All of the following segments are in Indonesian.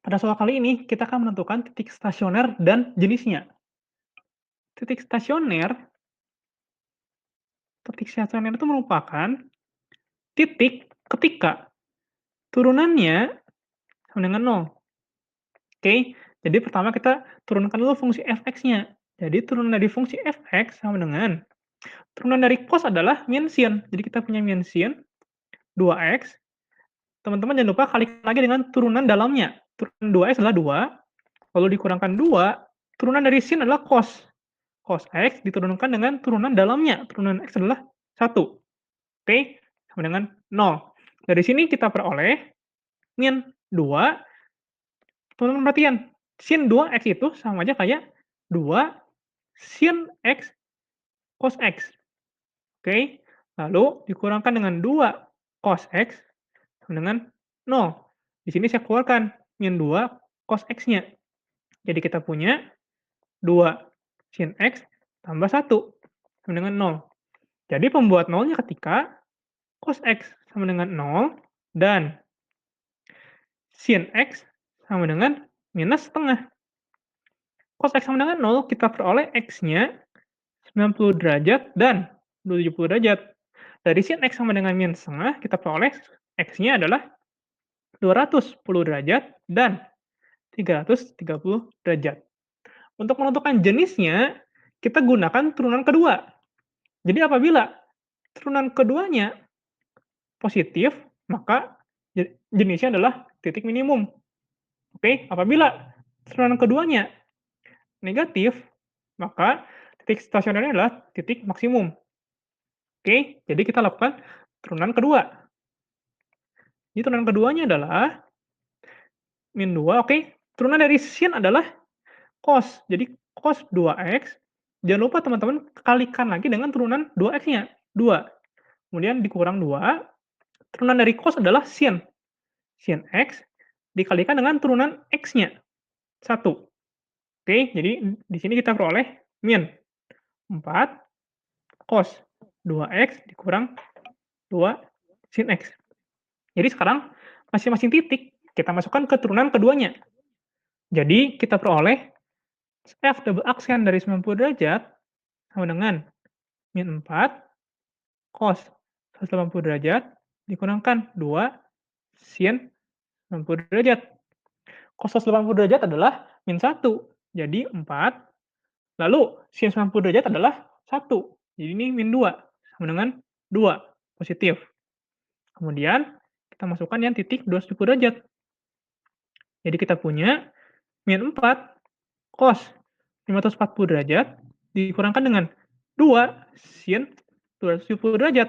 Pada soal kali ini, kita akan menentukan titik stasioner dan jenisnya. Titik stasioner, titik stasioner itu merupakan titik ketika turunannya sama dengan nol. Oke, jadi pertama kita turunkan dulu fungsi fx-nya. Jadi turunan dari fungsi fx sama dengan turunan dari cos adalah min sin. Jadi kita punya min sin 2x. Teman-teman jangan lupa kalikan lagi dengan turunan dalamnya. Turunan 2x adalah 2, lalu dikurangkan 2, turunan dari sin adalah cos. Cos X diturunkan dengan turunan dalamnya. Turunan X adalah 1. Oke, sama dengan 0. Dari sini kita peroleh min 2. Teman-teman perhatian, sin 2X itu sama aja kayak 2 sin X cos X. Oke, lalu dikurangkan dengan 2 cos X sama dengan 0. Di sini saya keluarkan min 2 cos X-nya. Jadi kita punya 2 sin X tambah 1 sama dengan 0. Jadi pembuat nolnya ketika cos X sama dengan 0 dan sin X sama dengan minus setengah. Cos X sama dengan 0 kita peroleh X-nya 90 derajat dan 70 derajat. Dari sin X sama dengan minus setengah kita peroleh X-nya adalah 210 derajat dan 330 derajat. Untuk menentukan jenisnya, kita gunakan turunan kedua. Jadi apabila turunan keduanya positif, maka jenisnya adalah titik minimum. Oke, apabila turunan keduanya negatif, maka titik stasionernya adalah titik maksimum. Oke, jadi kita lakukan turunan kedua. Jadi turunan keduanya adalah min 2, oke. Turunan dari sin adalah cos. Jadi cos 2x, jangan lupa teman-teman kalikan lagi dengan turunan 2x-nya, 2. Kemudian dikurang 2, turunan dari cos adalah sin. Sin x dikalikan dengan turunan x-nya, 1. Oke, jadi di sini kita peroleh min 4 cos 2x dikurang 2 sin x. Jadi sekarang masing-masing titik kita masukkan ke turunan keduanya. Jadi kita peroleh f double aksen dari 90 derajat sama dengan min 4 cos 180 derajat dikurangkan 2 sin 90 derajat. Cos 180 derajat adalah min 1. Jadi 4. Lalu sin 90 derajat adalah 1. Jadi ini min 2 sama dengan 2 positif. Kemudian kita masukkan yang titik 270 derajat. Jadi kita punya min 4 cos 540 derajat dikurangkan dengan 2 sin 270 derajat.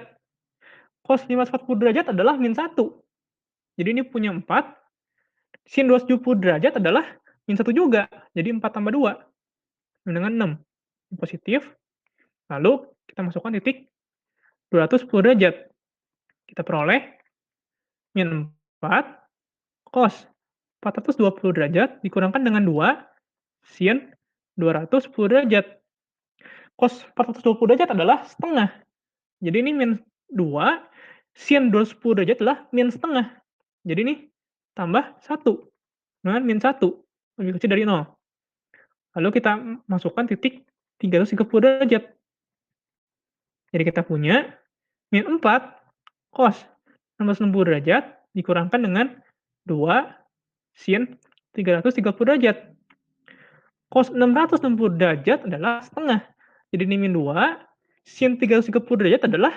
Cos 540 derajat adalah min 1. Jadi ini punya 4. Sin 270 derajat adalah min 1 juga. Jadi 4 tambah 2 sama dengan 6. Positif. Lalu kita masukkan titik 210 derajat. Kita peroleh min 4 cos 420 derajat dikurangkan dengan 2 sin 210 derajat. Cos 420 derajat adalah setengah. Jadi ini min 2 sin 210 derajat adalah min setengah. Jadi ini tambah 1 dengan min 1 lebih kecil dari 0. Lalu kita masukkan titik 330 derajat. Jadi kita punya min 4 cos 660 derajat dikurangkan dengan 2 sin 330 derajat. Cos 660 derajat adalah setengah. Jadi ini min 2 sin 330 derajat adalah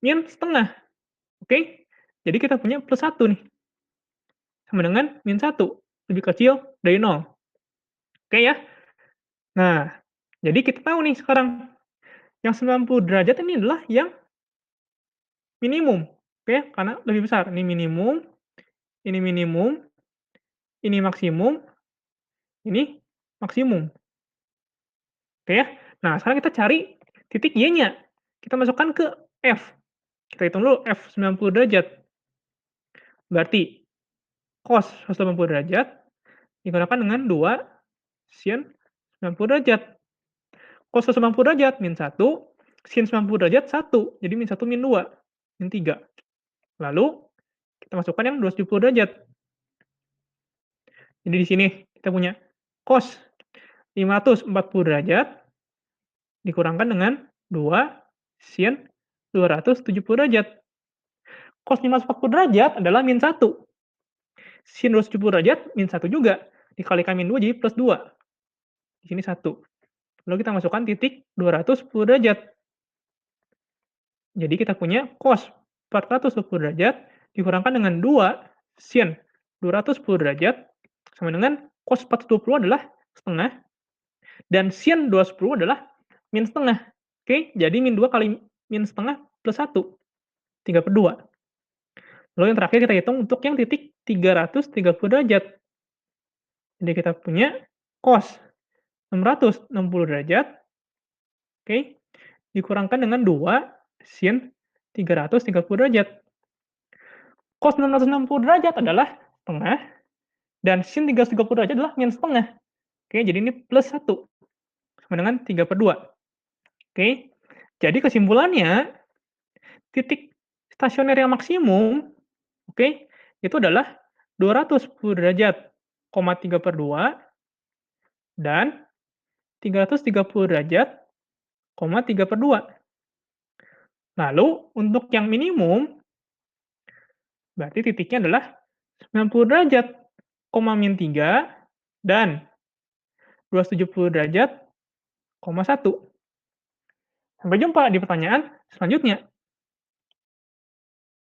min setengah. Oke? Jadi kita punya plus 1 nih. Sama dengan min 1 lebih kecil dari 0. Oke ya? Nah, jadi kita tahu nih sekarang yang 90 derajat ini adalah yang minimum. Oke, karena lebih besar. Ini minimum, ini maksimum, ini maksimum. Oke ya. Nah, sekarang kita cari titik Y-nya. Kita masukkan ke F. Kita hitung dulu F 90 derajat. Berarti cos 180 derajat dikalikan dengan 2 sin 90 derajat. Cos 180 derajat min 1, sin 90 derajat 1. Jadi min 1 min 2, min 3. Lalu kita masukkan yang 270 derajat. Jadi di sini kita punya cos 540 derajat dikurangkan dengan 2 sin 270 derajat. Cos 540 derajat adalah min 1. Sin 270 derajat min 1 juga. Dikalikan min 2 jadi plus 2. Di sini 1. Lalu kita masukkan titik 210 derajat. Jadi kita punya cos 420 derajat dikurangkan dengan 2 sin 210 derajat sama dengan cos 420 adalah setengah dan sin 210 adalah min setengah. Oke, jadi min 2 kali min setengah plus 1, 3/2. Lalu yang terakhir kita hitung untuk yang titik 330 derajat. Jadi kita punya cos 660 derajat, oke, dikurangkan dengan 2 sin 330 derajat. Cos 660 derajat adalah setengah dan sin 330 derajat adalah min setengah. Oke, jadi ini plus 1 sama dengan 3/2. Oke, jadi kesimpulannya titik stasioner yang maksimum, oke, itu adalah 210 derajat, 3/2 dan 330 derajat, 3/2. Lalu untuk yang minimum, berarti titiknya adalah 90 derajat, min 3 dan 270 derajat, 1. Sampai jumpa di pertanyaan selanjutnya.